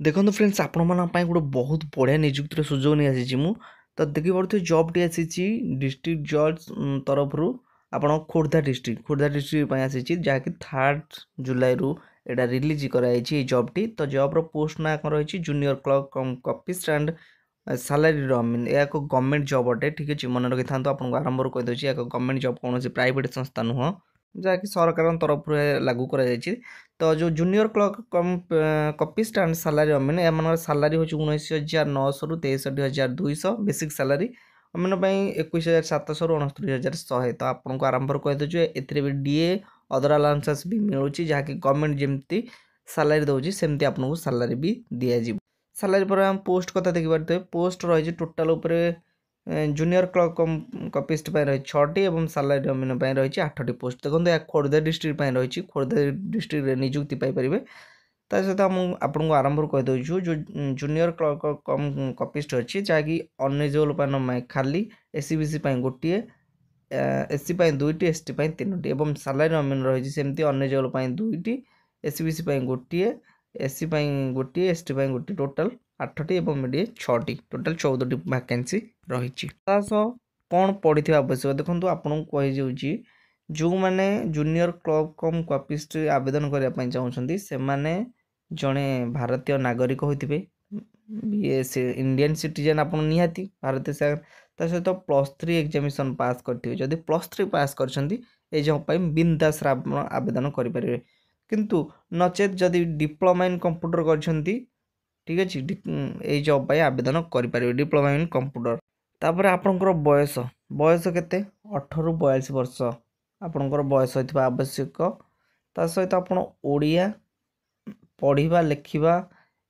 देखो फ्रेंड्स आपण मानी गोटे बहुत बढ़िया निजुक्तिर सुजोग नहीं आसी तो देखी पड़े जॉब टी आसी डिस्ट्रिक्ट जज तरफ आप खोर्धा डिस्ट्रिक्ट आसी जहाँकि 3 जुलाई रु एटा रिलीज कराई जॉब टी तो जॉब पोस्ट ना रही junior clerk copyist and salary mean यह एक गवर्नमेंट जॉब अटे ठीक अच्छे मन रखी था आपको आरंभ कहीदे एक गवर्नमेंट जॉब कौन प्राइवेट संस्था नुह जहाँकि सरकार तरफ लागू कर तो जो junior clerk copyist and salary mean एम सालारी हूँ 19,900 रु 63,200 बेसिक सालारी अमीन 21,700 रु 69,100 तो आपको आरंभ कहीदे ए डीए अदर अलाउंसेस भी मिलूँ जहाँकि गवर्नमेंट जमी सालारी दौर सेमती आपको सालारी भी दिज्व सालारी पर हम पोस्ट कथा देखी पारे पोस्ट रही टोटाल जूनियर क्लर्क कॉपिस्ट रही 6टी और सालारी अमीन रही 8टी पोस्ट देखो यह खोर्धा डिस्ट्रिक्ट रही खोर्धा डिस्ट्रिक्ट निजुक्ति पाइपर ता सहित आपको आरंभ कहीदे जो जूनियर क्लर्क कॉपिस्ट अच्छी जहाँकि अनइलिजिबल पाई खाली एससी बीसी गोटे एससी 2टी एसटी 3टी और सालारी अमीन रही सेमती अनइलिजिबल 2टी एससी बीसी गोटे एससी गोटे एसटी गोटे टोटाल 8टी और मीडिया 6टी टोटाल 14टी वैकेंसी रही कौन पढ़ी आवश्यक देखो आपको कही जो मैंने जूनियर क्लर्क कम कॉपिस्ट आवेदन करने चाहते से माने जड़े भारतीय नागरिक होते इंडियन सिटीजन आप निहाती भारतीय सहित +3 एग्जामिनेशन पास करते जदि +3 पास कर जॉब बिंदास आवेदन करें किंतु नचेत जदि डिप्लोमा इन कंप्यूटर कर ठीक अच्छे ये जॉब आवेदन करें डिप्लोमा इन कंप्यूटर तापर आपणकर बयस बयस केते 18 रु 42 वर्ष आपणकर बयस होइथिबा आवश्यक ता सहित आपण ओडिया पढ़िबा लेखिबा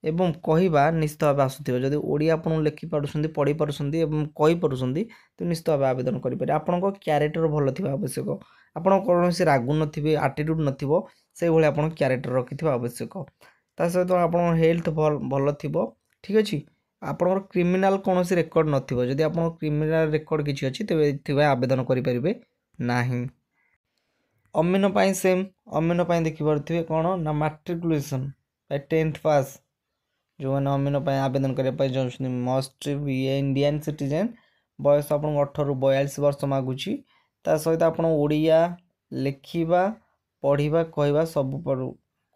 एवं कहवा निश्चित भाव आसुथिबा जदि ओडिया आपण लेखि पारुछंती पढ़ी पारुछंती एवं कहि पारुछंती तो निश्चित भाव आवेदन करि पारे आपणको क्यारेक्टर भल थिबा आवश्यक आपण कोनोसी रागु नथिबे एटीट्यूड नथिबो से भले आपण क्यारेक्टर रखिथिबा आवश्यक ता सहित आपण हेल्थ भल थिबो ठीक अछि आपणकर क्रिमिनाल कौन रेकर्ड नथिबो जदि आपण क्रिमिनाल रेकर्ड किछि अछि तेबे एथिबा आवेदन करि परिबे नाही अमीन पाई सेम अमीन पाई देखि पारथिबे कोन ना मैट्रिकुलेशन 10th पास जो मैंने अमीन पाई आवेदन करने चाहते मस्ट बी इंडियन सिटीजन बयस आप 18 रु 42 वर्ष मागुची ता सहित आप ओडिया लेखिबा पढ़िबा कहवा सब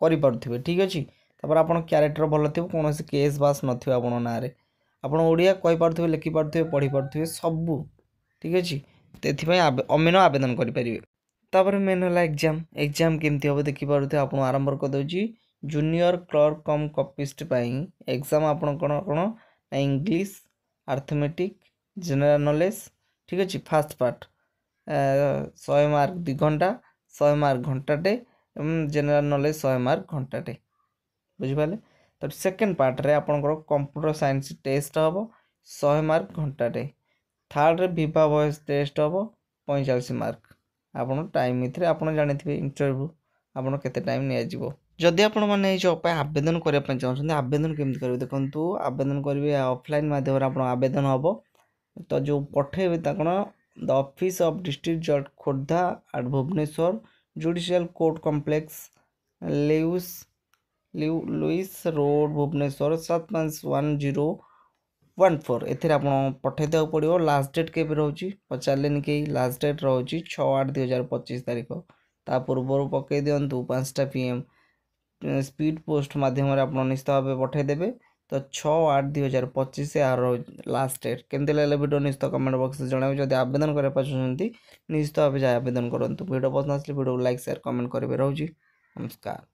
करें ठीक अच्छे तापर आप क्यारेक्टर भल थी कौन केस बास नथिबा आपण ना आप ओडिया कहि पारुथिबे लिखि पारुथिबे पढ़ी पारुथिबे सब ठीक अच्छे तेथिपाई अमीन आवेदन करें तापर मेन है एग्जाम एग्जाम केमती हम देखी पारे आप आरंभ करदे जूनियर क्लर्क कम कॉपिस्ट एग्जाम आपण कौन कौन इंग्लिश अर्थमेटिक जनरल नॉलेज ठीक अच्छे फास्ट पार्ट 100 मार्क 2 घंटा 100 मार्क घंटाटे जनरल नॉलेज 100 मार्क घंटाटे बुझिपारे तो सेकेंड पार्ट रे आपनकर कंप्यूटर साइंस टेस्ट हम 100 मार्क घंटाटे थर्ड रे विभा वॉइस टेस्ट हम 45 मार्क आपन टाइम इथरे आपन जानिथिबे इंटरव्यू आपन केते टाइम निया जिवो जदि आपण माने ए जॉब आवेदन करबा पय चाहछन आवेदन केमति करबे देखंतु आवेदन करबे ऑफलाइन माध्यम रे आपन आवेदन हबो तो जो पठेबे ता कोन द ऑफिस ऑफ डिस्ट्रिक्ट जज Khordha at Bhubaneswar judicial court complex Lewis road Bhubaneswar 751014 एथिरे आपन पठे देउ पड़िबो लास्ट डेट केबे रहउची पचारलेनी के लास्ट डेट रहउची 6/8/2025 तारिख ता पूर्व पकई दिंतु 5टा PM स्पीड पोस्ट माध्यम आप निश्चित भाव पठे देबे तो 6/8/2025 यार लास्ट डेट केमती लगे वीडियो निश्चित कमेंट बॉक्स में जणावे जदि आवेदन करे पाछुंती निश्चित भाव आवेदन करंतु वीडियो पसंद आसले वीडियो लाइक शेयर कमेंट करेंगे रहउची नमस्कार।